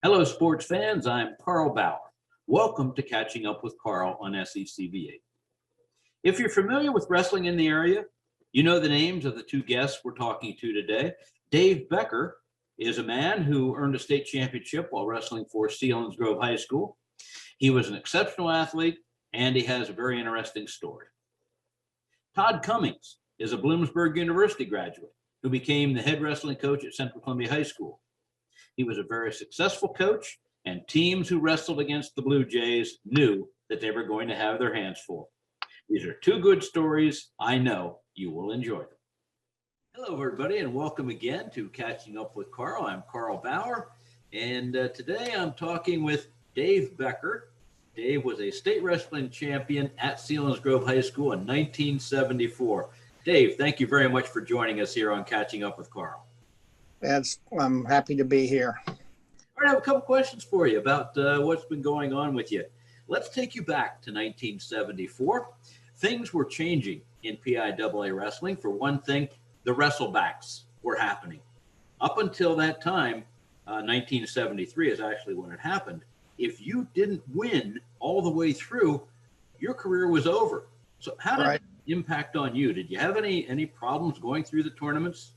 Hello, sports fans. I'm Carl Bauer. Welcome to Catching Up with Carl on SECVA. If you're familiar with wrestling in the area, you know the names of the two guests we're talking to today. Dave Becker is a man who earned a state championship while wrestling for Selinsgrove High School. He was an exceptional athlete, and he has a very interesting story. Todd Cummings is a Bloomsburg University graduate who became the head wrestling coach at Central Columbia High School. He was a very successful coach, and teams who wrestled against the Blue Jays knew that they were going to have their hands full. These are two good stories. I know you will enjoy them. Hello, everybody, and welcome again to Catching Up with Carl. I'm Carl Bauer, and today I'm talking with Dave Becker. Dave was a state wrestling champion at Selinsgrove High School in 1974. Dave, thank you very much for joining us here on Catching Up with Carl. I'm happy to be here. All right, I have a couple questions for you about what's been going on with you. Let's take you back to 1974. Things were changing in PIAA wrestling. For one thing, the wrestlebacks were happening. Up until that time, 1973 is actually when it happened. If you didn't win all the way through, your career was over. So how did it impact on you? Did you have any problems going through the tournaments?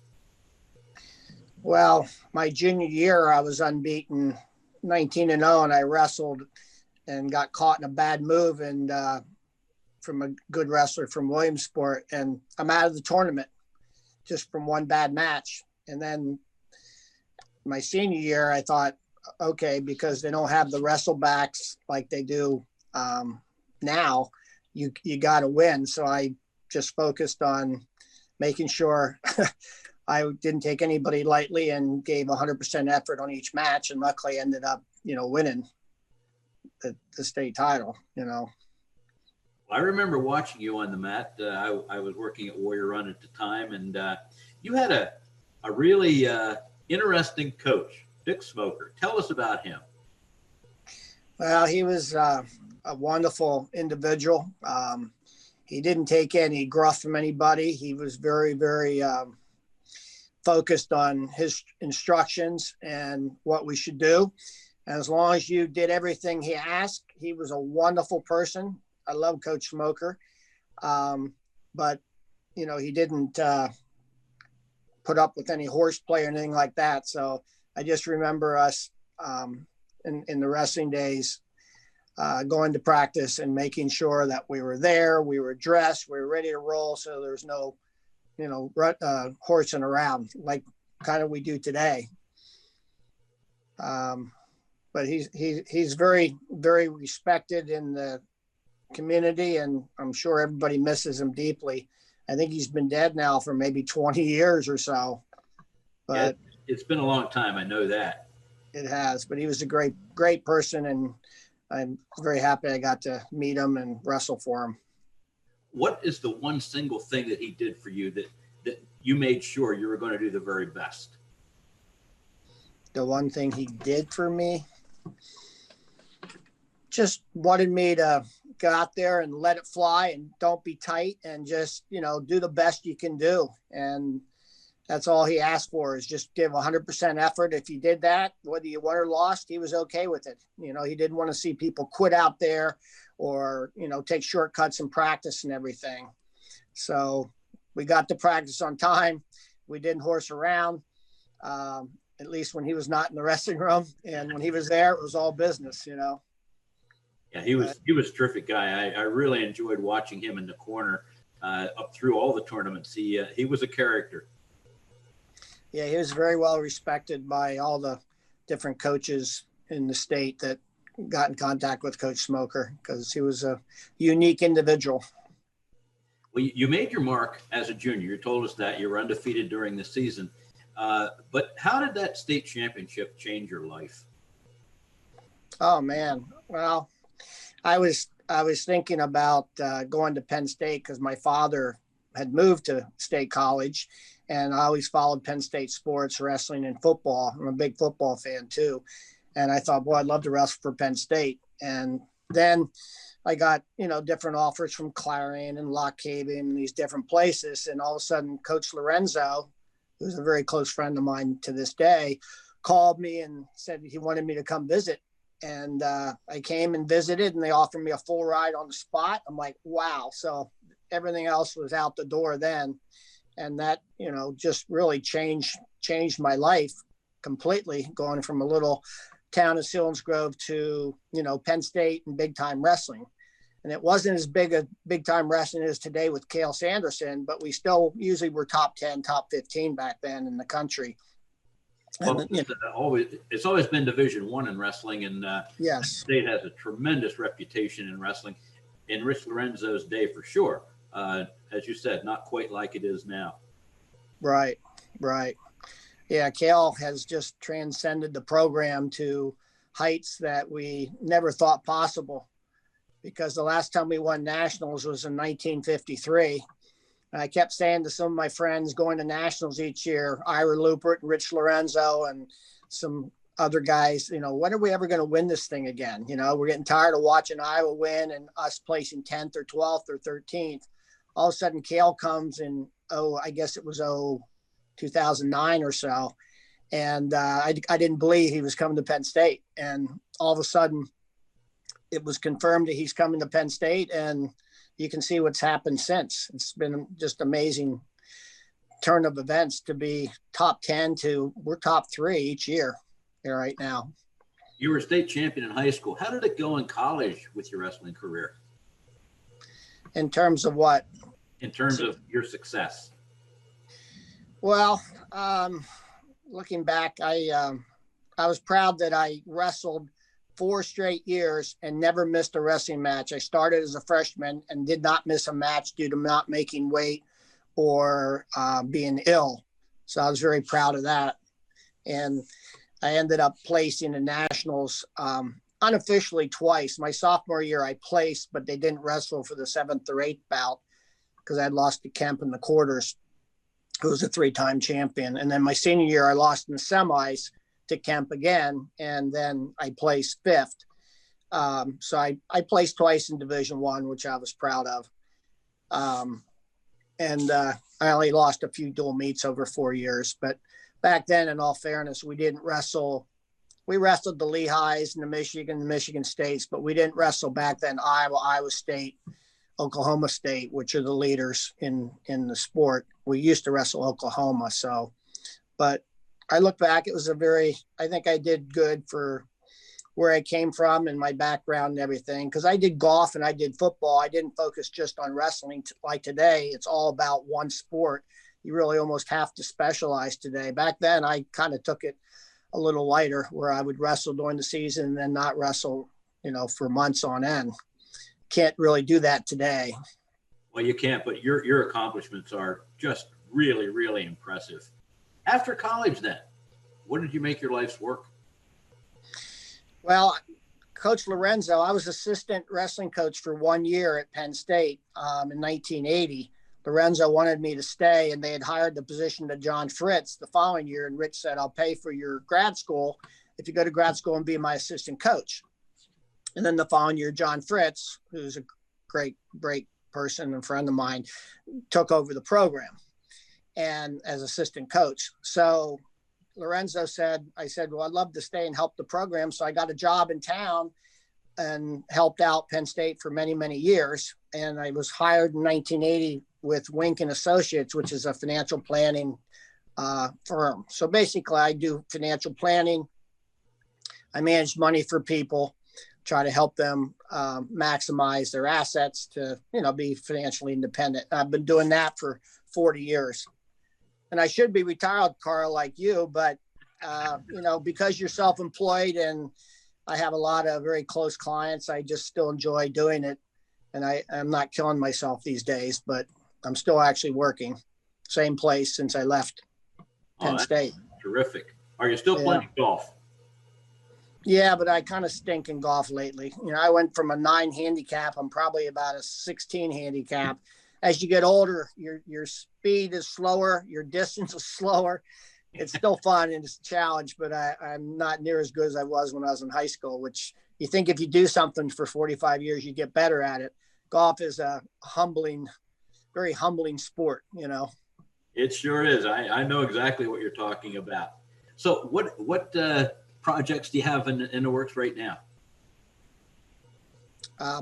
Well, my junior year, I was unbeaten, 19-0, and I wrestled and got caught in a bad move and from a good wrestler from Williamsport, and I'm out of the tournament just from one bad match. And then my senior year, I thought, okay, because they don't have the wrestlebacks like they do now, you got to win. So I just focused on making sure I didn't take anybody lightly and gave 100% effort on each match. And luckily ended up, winning the state title, I remember watching you on the mat. I was working at Warrior Run at the time, and you had a really interesting coach, Dick Smoker. Tell us about him. Well, he was a wonderful individual. He didn't take any gruff from anybody. He was very, very focused on his instructions and what we should do. And as long as you did everything he asked, he was a wonderful person. I love Coach Smoker. But, he didn't put up with any horseplay or anything like that. So I just remember us in the wrestling days going to practice and making sure that we were there, we were dressed, we were ready to roll. So there's no horsing around like kind of we do today. But he's very, very respected in the community, and I'm sure everybody misses him deeply. I think he's been dead now for maybe 20 years or so. But yeah, it's been a long time. I know that. It has, but he was a great, great person, and I'm very happy I got to meet him and wrestle for him. What is the one single thing that he did for you that you made sure you were going to do the very best? The one thing he did for me, just wanted me to go out there and let it fly and don't be tight and just, do the best you can do. And that's all he asked for, is just give 100% effort. If you did that, whether you won or lost, he was okay with it. He didn't want to see people quit out there or, take shortcuts in practice and everything. So we got to practice on time. We didn't horse around, at least when he was not in the wrestling room. And when he was there, it was all business, Yeah, he was a terrific guy. I really enjoyed watching him in the corner up through all the tournaments. He was a character. Yeah, he was very well respected by all the different coaches in the state that got in contact with Coach Smoker, because he was a unique individual. Well, you made your mark as a junior. You told us that you were undefeated during the season. But how did that state championship change your life? Oh, man. Well, I was thinking about going to Penn State because my father had moved to State College, and I always followed Penn State sports, wrestling, and football. I'm a big football fan too. And I thought, boy, I'd love to wrestle for Penn State. And then I got, different offers from Clarion and Lock Haven and these different places. And all of a sudden, Coach Lorenzo, who's a very close friend of mine to this day, called me and said he wanted me to come visit. And I came and visited, and they offered me a full ride on the spot. I'm like, wow. So everything else was out the door then. And that, just really changed my life completely, going from a little town of Selinsgrove to, Penn State and big time wrestling. And it wasn't as big time wrestling as today with Cale Sanderson, but we still usually were top 10, top 15 back then in the country. Well, it's always been Division I in wrestling, and yes, State has a tremendous reputation in wrestling. In Rich Lorenzo's day, for sure. As you said, not quite like it is now. Right. Yeah, Cale has just transcended the program to heights that we never thought possible. Because the last time we won nationals was in 1953. And I kept saying to some of my friends going to nationals each year, Ira Lupert and Rich Lorenzo and some other guys, when are we ever going to win this thing again? We're getting tired of watching Iowa win and us placing 10th or 12th or 13th. All of a sudden, Cale comes in, I guess it was 2009 or so. And I didn't believe he was coming to Penn State. And all of a sudden, it was confirmed that he's coming to Penn State, and you can see what's happened since. It's been just amazing turn of events to be top 10 to we're top 3 each year here right now. You were a state champion in high school. How did it go in college with your wrestling career? In terms of what? In terms of your success. Well, looking back, I was proud that I wrestled 4 straight years and never missed a wrestling match. I started as a freshman and did not miss a match due to not making weight or being ill. So I was very proud of that. And I ended up placing in nationals unofficially twice. My sophomore year, I placed, but they didn't wrestle for the 7th or 8th bout because I had lost to Kemp in the quarters, who was a 3-time champion. And then my senior year, I lost in the semis to Kemp again, and then I placed 5th. So I placed twice in Division I, which I was proud of. And I only lost a few dual meets over 4 years. But back then, in all fairness, we didn't wrestle. We wrestled the Lehighs and the Michigan States, but we didn't wrestle back then Iowa State, Oklahoma State, which are the leaders in the sport. We used to wrestle Oklahoma. So, but I look back, it was I think I did good for where I came from and my background and everything. Cause I did golf and I did football. I didn't focus just on wrestling like today. It's all about one sport. You really almost have to specialize today. Back then I kind of took it a little lighter where I would wrestle during the season and then not wrestle, for months on end. Can't really do that today. Well, you can't, but your accomplishments are just really, really impressive. After college then, what did you make your life's work? Well, Coach Lorenzo, I was assistant wrestling coach for 1 year at Penn State in 1980. Lorenzo wanted me to stay, and they had hired the position to John Fritz the following year. And Rich said, I'll pay for your grad school if you go to grad school and be my assistant coach. And then the following year, John Fritz, who's a great person and friend of mine, took over the program and as assistant coach. So Lorenzo I said, well, I'd love to stay and help the program. So I got a job in town and helped out Penn State for many, many years. And I was hired in 1980 with Wink and Associates, which is a financial planning firm. So basically I do financial planning. I manage money for people, try to help them maximize their assets to, be financially independent. I've been doing that for 40 years. And I should be retired, Carl, like you, but, because you're self-employed and I have a lot of very close clients, I just still enjoy doing it. And I'm not killing myself these days, but I'm still actually working. Same place since I left Penn State. Terrific. Are you still playing golf? Yeah, but I kind of stink in golf lately. I went from a 9 handicap. I'm probably about a 16 handicap. As you get older, your speed is slower, your distance is slower. It's still fun and it's a challenge, but I'm not near as good as I was when I was in high school, which you think if you do something for 45 years, you get better at it. Golf is a very humbling sport, It sure is. I know exactly what you're talking about. So what projects do you have in the works right now?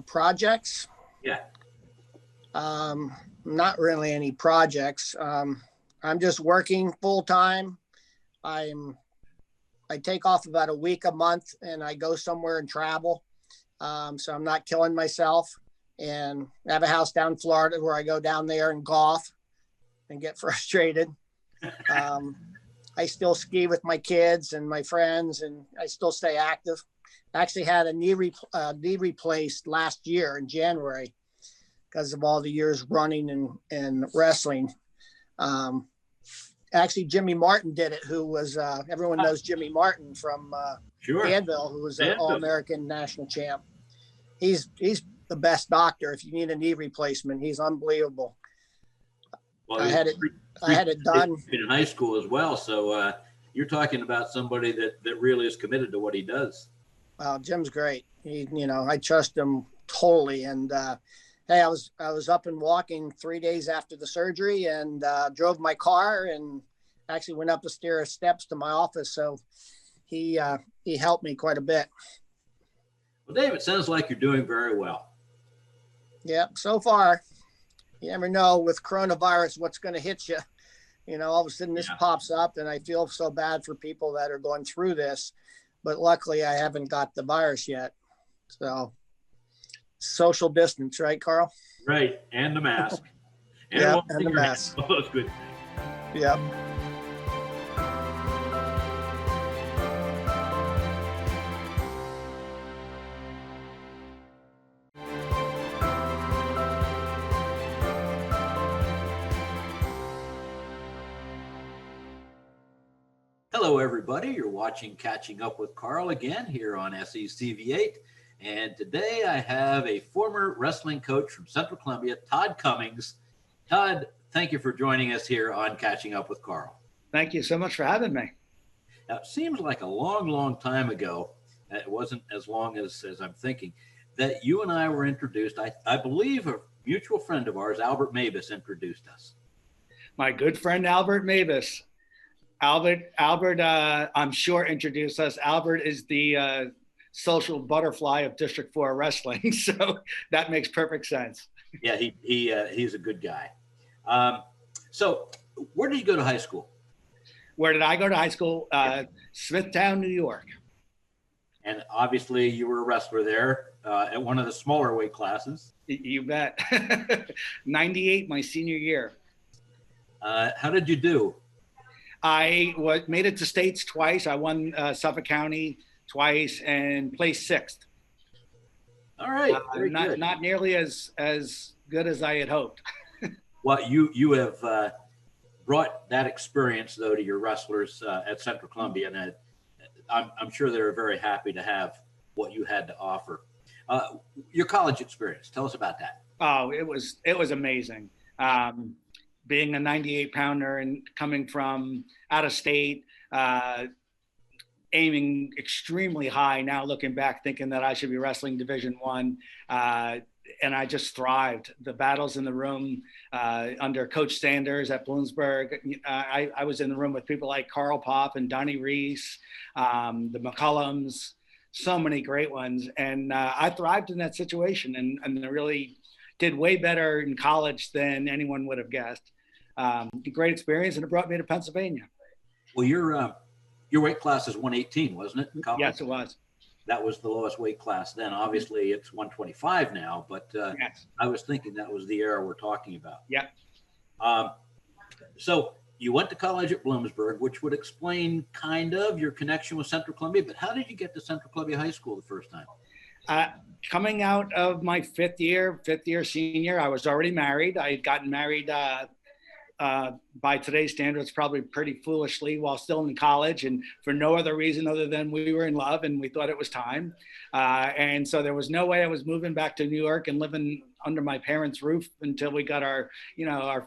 Projects? Yeah. Not really any projects. I'm just working full time. I take off about a week a month and I go somewhere and travel. So I'm not killing myself, and I have a house down in Florida where I go down there and golf and get frustrated. I still ski with my kids and my friends, and I still stay active. I actually had a knee replaced last year in January because of all the years running and wrestling. Actually, Jimmy Martin did it, who was, everyone knows Jimmy Martin from Sure. Danville, who was an All-American national champ. He's the best doctor. If you need a knee replacement, he's unbelievable. Well, I had it done in high school as well. So you're talking about somebody that really is committed to what he does. Jim's great. I trust him totally. And hey, I was up and walking 3 days after the surgery, and drove my car and actually went up the steps to my office. So he helped me quite a bit. Well, Dave, it sounds like you're doing very well. Yeah, so far. You never know with coronavirus what's going to hit you. All of a sudden this pops up, and I feel so bad for people that are going through this. But luckily, I haven't got the virus yet. So social distance, right, Carl? Right, and the mask. And the mask. All those good things. Yep. Hello, everybody. You're watching Catching Up with Carl again here on SECV8. And today I have a former wrestling coach from Central Columbia, Todd Cummings. Todd, thank you for joining us here on Catching Up with Carl. Thank you so much for having me. Now, it seems like a long, long time ago, it wasn't as long as I'm thinking, that you and I were introduced. I believe a mutual friend of ours, Albert Mavis, introduced us. My good friend, Albert Mavis. Albert, I'm sure introduced us. Albert is the social butterfly of District 4 wrestling, so that makes perfect sense. Yeah, he's a good guy. So where did you go to high school? Where did I go to high school? Smithtown, New York. And obviously you were a wrestler there at one of the smaller weight classes. You bet. 98, my senior year. How did you do? I made it to states twice. I won Suffolk County twice and placed 6th. All right. Very good. Not nearly as good as I had hoped. Well, you have brought that experience, though, to your wrestlers at Central Columbia, and I'm sure they were very happy to have what you had to offer. Your college experience, tell us about that. Oh, it was amazing. Being a 98-pounder and coming from out of state, aiming extremely high. Now looking back, thinking that I should be wrestling Division I, and I just thrived. The battles in the room under Coach Sanders at Bloomsburg. I was in the room with people like Carl Pop and Donnie Reese, the McCullums, so many great ones, and I thrived in that situation, and really did way better in college than anyone would have guessed. Great experience, and it brought me to Pennsylvania. Well, your weight class is 118, wasn't it? In college? Yes, it was. That was the lowest weight class then. Obviously, it's 125 now, but yes. I was thinking that was the era we're talking about. Yeah. So you went to college at Bloomsburg, which would explain kind of your connection with Central Columbia, but how did you get to Central Columbia High School the first time? Coming out of my fifth year senior, I was already married. I had gotten married by today's standards, probably pretty foolishly while still in college, and for no other reason other than we were in love and we thought it was time. And so there was no way I was moving back to New York and living under my parents' roof until we got our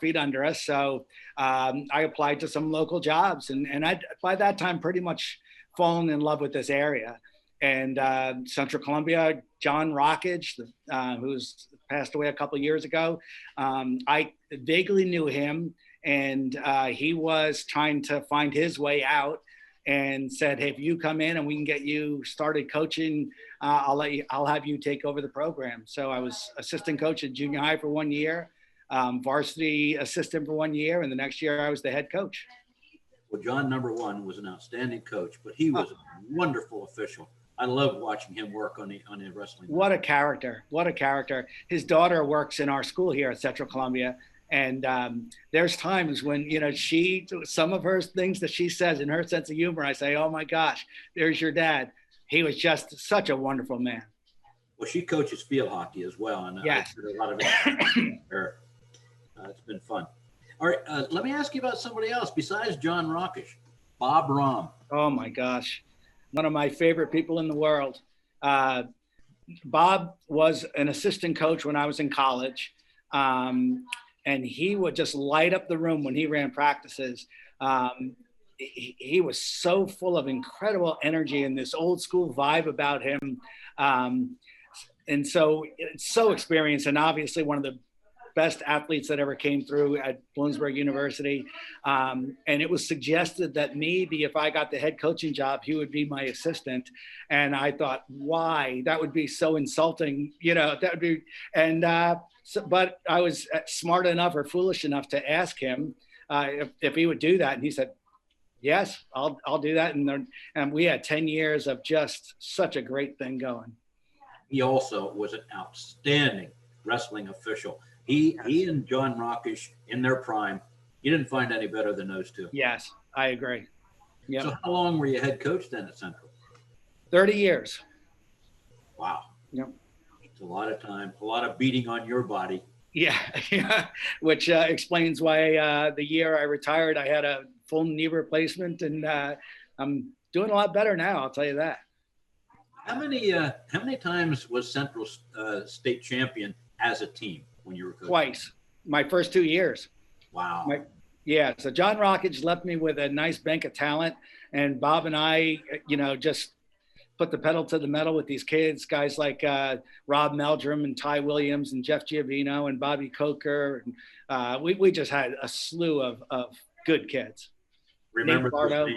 feet under us. So I applied to some local jobs, and I, by that time, pretty much fallen in love with this area. And Central Columbia, John Rockage, who's passed away a couple of years ago, I vaguely knew him, and he was trying to find his way out. and said, hey, if you come in and we can get you started coaching, I'll have you take over the program. So I was assistant coach at junior high for 1 year, varsity assistant for 1 year, and the next year I was the head coach. Well, John, number one, was an outstanding coach, but he was a wonderful official. I loved watching him work on the wrestling. What a character. What a character. His daughter works in our school here at Central Columbia. And there's times when, you know, some of her things that she says in her sense of humor, I say, oh my gosh, there's your dad. He was just such a wonderful man. Well, she coaches field hockey as well. And yes. I heard a lot of it. It's been fun. All right, let me ask you about somebody else besides John Rockish, Bob Rahm. Oh my gosh. One of my favorite people in the world. Bob was an assistant coach when I was in college. And he would just light up the room when he ran practices. He was so full of incredible energy and this old school vibe about him. And so experienced, and obviously one of the best athletes that ever came through at Bloomsburg University. And it was suggested that maybe if I got the head coaching job, he would be my assistant. And I thought, why? That would be so insulting, you know, that would be, and, but I was smart enough or foolish enough to ask him if he would do that. And he said, yes, I'll do that. And we had 10 years of just such a great thing going. He also was an outstanding wrestling official. He and John Rockish in their prime, you didn't find any better than those two. Yes, I agree. Yep. So how long were you head coach then at Central? 30 years. Wow. Yep. It's a lot of time, a lot of beating on your body. Yeah, which explains why the year I retired, I had a full knee replacement, and I'm doing a lot better now, I'll tell you that. How many times was Central state champion as a team when you were coaching? Twice, my first 2 years. Wow. So John Rockage left me with a nice bank of talent, and Bob and I, you know, just put the pedal to the metal with these kids, guys like Rob Meldrum and Ty Williams and Jeff Giovino and Bobby Coker. And, we just had a slew of good kids. Remember those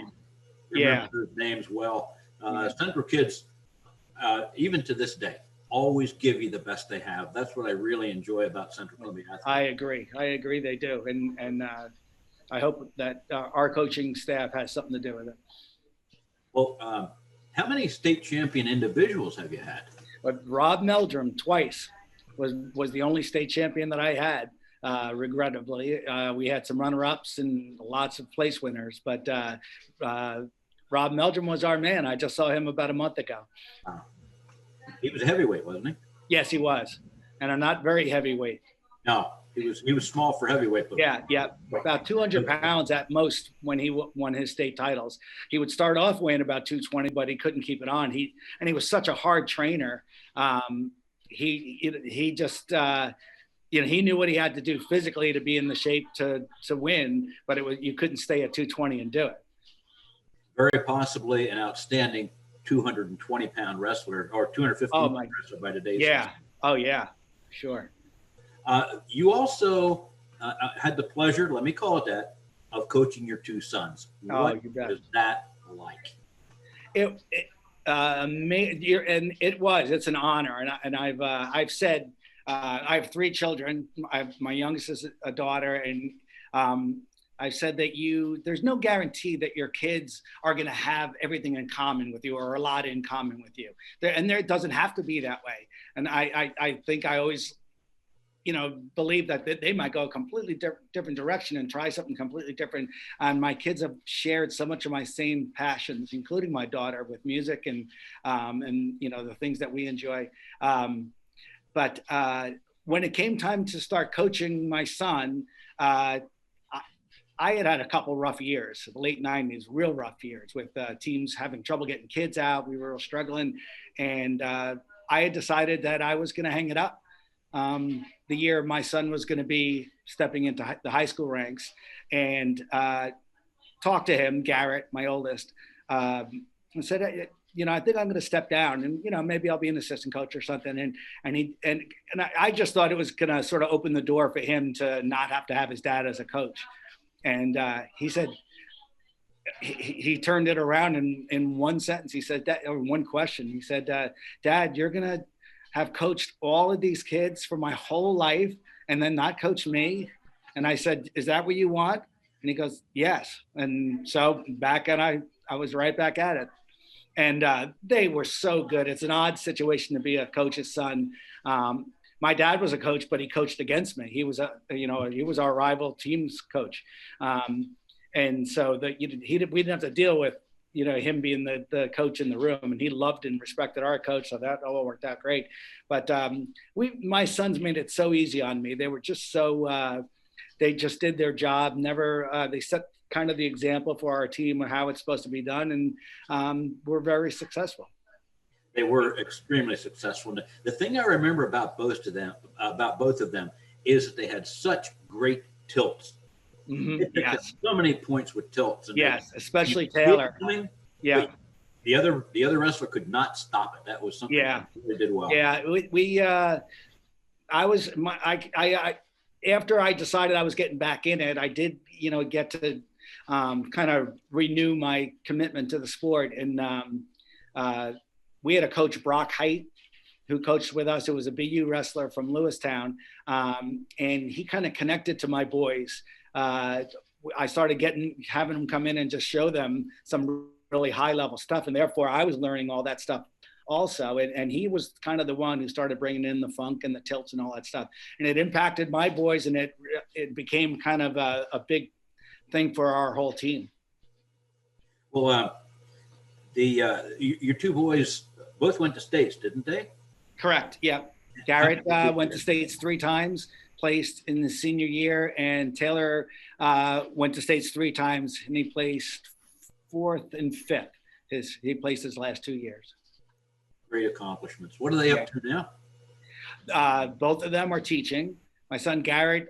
names well. Central kids, even to this day, always give you the best they have. That's what I really enjoy about Central Columbia Athletic. I agree they do. And I hope that our coaching staff has something to do with it. Well, how many state champion individuals have you had? But Rob Meldrum twice was the only state champion that I had. Regrettably, we had some runner-ups and lots of place winners, but Rob Meldrum was our man. I just saw him about a month ago. He was a heavyweight, wasn't he? Yes, he was, and I'm not very heavyweight. No, he was small for heavyweight. But yeah, about 200 pounds at most when he won his state titles. He would start off weighing about 220, but he couldn't keep it on. He was such a hard trainer. He just he knew what he had to do physically to be in the shape to win, but you couldn't stay at 220 and do it. Very possibly an outstanding 220-pound wrestler or 250-pound wrestler by today's standards. Oh yeah, sure. You also had the pleasure, let me call it that, of coaching your two sons. What is that like? It's an honor, and I've said I have 3 children. My youngest is a daughter, and I've said that there's no guarantee that your kids are going to have everything in common with you or a lot in common with you. It doesn't have to be that way. And I think I always, believe that they might go a completely different direction and try something completely different. And my kids have shared so much of my same passions, including my daughter, with music and the things that we enjoy. But when it came time to start coaching my son, I had a couple rough years, the late 90s, real rough years with teams having trouble getting kids out. We were struggling. And I had decided that I was going to hang it up the year my son was going to be stepping into the high school ranks, and talked to him, Garrett, my oldest, and said, I think I'm going to step down, and, maybe I'll be an assistant coach or something. And I just thought it was going to sort of open the door for him to not have to have his dad as a coach. And he said, he turned it around in one sentence. He said that, or one question. He said, Dad, you're going to have coached all of these kids for my whole life and then not coach me. And I said, is that what you want? And he goes, yes. And so I was right back at it. And they were so good. It's an odd situation to be a coach's son. My dad was a coach, but he coached against me. He was he was our rival team's coach. And so we didn't have to deal with, him being the coach in the room, and he loved and respected our coach. So that all worked out great. But my sons made it so easy on me. They were just so, they just did their job. They set kind of the example for our team of how it's supposed to be done. And we're very successful. They were extremely successful. The thing I remember about both of them is that they had such great tilts. Mm-hmm. Yes. So many points with tilts. And yes, especially Taylor. Yeah. The other wrestler could not stop it. That was something that they did well. Yeah. After I decided I was getting back in it, I did, get to kind of renew my commitment to the sport. And we had a coach, Brock Height, who coached with us. It was a BU wrestler from Lewistown. And he kind of connected to my boys. I started having them come in and just show them some really high level stuff. And therefore I was learning all that stuff also. And he was kind of the one who started bringing in the funk and the tilts and all that stuff. And it impacted my boys, and it became kind of a big thing for our whole team. Well, your two boys both went to states, didn't they? Correct. Yeah. Garrett went to states 3 times, placed in the senior year, and Taylor went to states 3 times, and he placed 4th and 5th. He placed his last 2 years. Great accomplishments. What are they up to now? Both of them are teaching. My son Garrett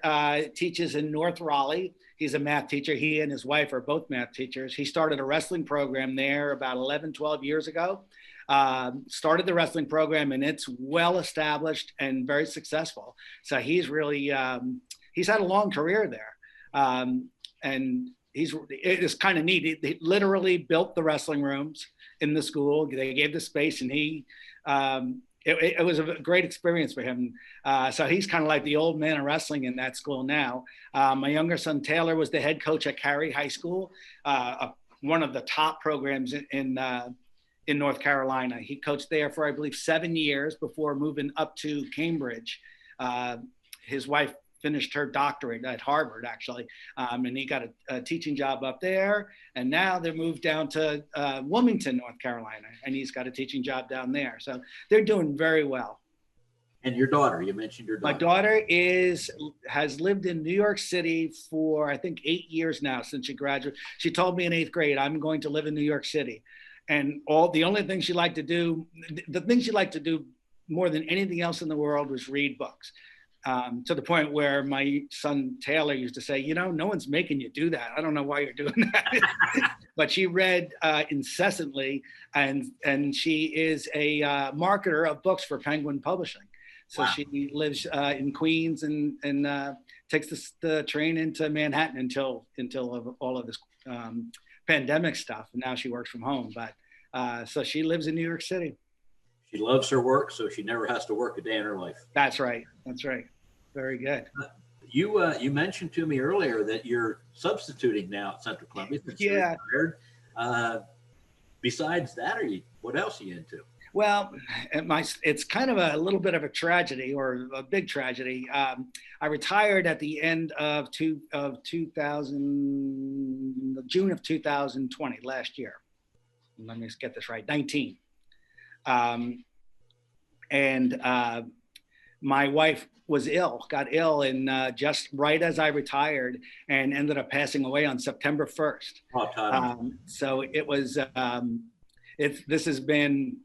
teaches in North Raleigh. He's a math teacher. He and his wife are both math teachers. He started a wrestling program there about 11, 12 years ago. Started the wrestling program, and it's well established and very successful. So he's really, he's had a long career there. And it's kind of neat. He literally built the wrestling rooms in the school. They gave the space, and it was a great experience for him. So he's kind of like the old man of wrestling in that school now. My younger son, Taylor, was the head coach at Cary High School, one of the top programs in North Carolina. He coached there for, I believe, 7 years before moving up to Cambridge. His wife finished her doctorate at Harvard, actually, and he got a teaching job up there. And now they're moved down to Wilmington, North Carolina, and he's got a teaching job down there. So they're doing very well. And your daughter, you mentioned your daughter. My daughter has lived in New York City for, I think, 8 years now since she graduated. She told me in 8th grade, I'm going to live in New York City. And the only thing she liked to do, the thing she liked to do more than anything else in the world was read books. To the point where my son Taylor used to say, no one's making you do that. I don't know why you're doing that. But she read incessantly, and she is a marketer of books for Penguin Publishing. So wow. She lives in Queens and takes the train into Manhattan until all of this pandemic stuff. And now she works from home. But so she lives in New York City. She loves her work, so she never has to work a day in her life. That's right. Very good. You mentioned to me earlier that you're substituting now at Central Columbia. Yeah. Besides that, what else are you into? Well, it's kind of a little bit of a tragedy, or a big tragedy. I retired at the end of June of 2020, last year. Let me just get this right, 19. My wife got ill, and just right as I retired, and ended up passing away on September 1st. Oh, Todd. So it was, this has been,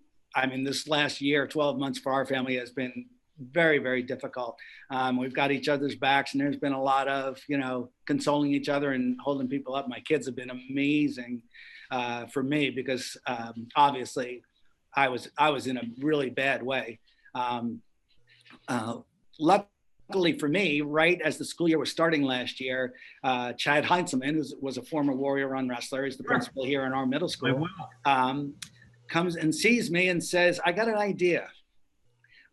this last year, 12 months for our family has been very, very difficult. We've got each other's backs, and there's been a lot of, consoling each other and holding people up. My kids have been amazing for me, because obviously I was in a really bad way. Luckily, luckily for me, right as the school year was starting last year, Chad Heinzelman, who was a former Warrior Run wrestler, is the principal here in our middle school, comes and sees me and says, I got an idea.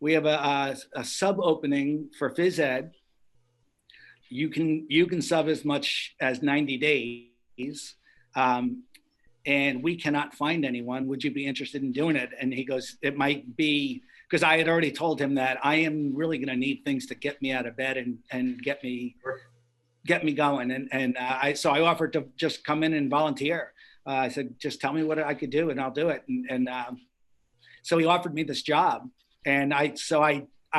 We have a sub opening for phys ed. You can sub as much as 90 days. And we cannot find anyone. Would you be interested in doing it? And he goes, it might be, because I had already told him that I am really going to need things to get me out of bed and get me going. So I offered to just come in and volunteer. I said, just tell me what I could do and I'll do it. So he offered me this job. And I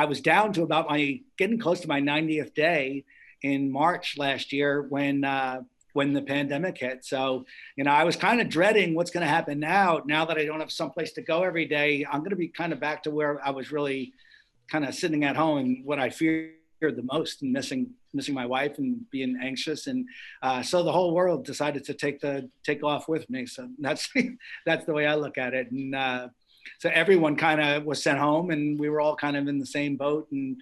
was down to about getting close to my 90th day in March last year when the pandemic hit. So, I was kind of dreading what's going to happen now that I don't have someplace to go every day. I'm going to be kind of back to where I was really kind of sitting at home and what I feared the most and missing my wife and being anxious. And so the whole world decided to take off with me. So that's the way I look at it. And so everyone kind of was sent home and we were all kind of in the same boat. And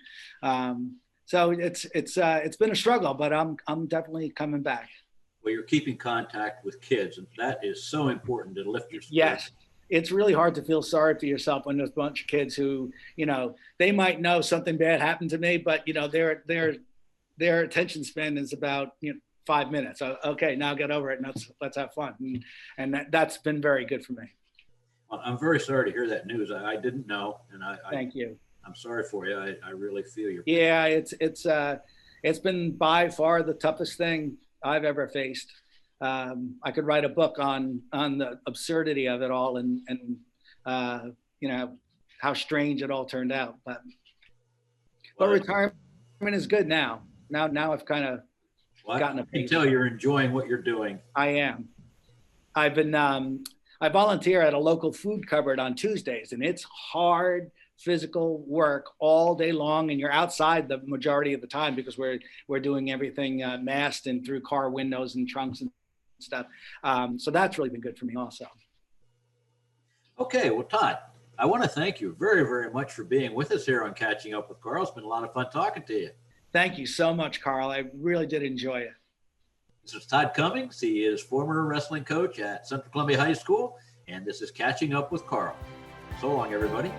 so it's been a struggle, but I'm definitely coming back. Well, you're keeping contact with kids, and that is so important to lift your spirits. Yes, it's really hard to feel sorry for yourself when there's a bunch of kids who, they might know something bad happened to me, but their attention span is about 5 minutes. So, okay, now get over it and let's have fun, and that's been very good for me. Well, I'm very sorry to hear that news. I didn't know, and Thank you. I'm sorry for you. I really feel your pain. Yeah, it's been by far the toughest thing I've ever faced. I could write a book on the absurdity of it all and how strange it all turned out. But retirement is good now. Now I've kind of gotten a piece. I can tell you're enjoying what you're doing. I am. I've been I volunteer at a local food cupboard on Tuesdays, and it's hard physical work all day long, and you're outside the majority of the time because we're doing everything masked and through car windows and trunks and stuff. So that's really been good for me also. Okay, well, Todd, I want to thank you very, very much for being with us here on Catching Up with Carl. It's been a lot of fun talking to you. Thank you so much, Carl. I really did enjoy it. This is Todd Cummings. He is former wrestling coach at Central Columbia High School, and this is Catching Up with Carl. So long, everybody.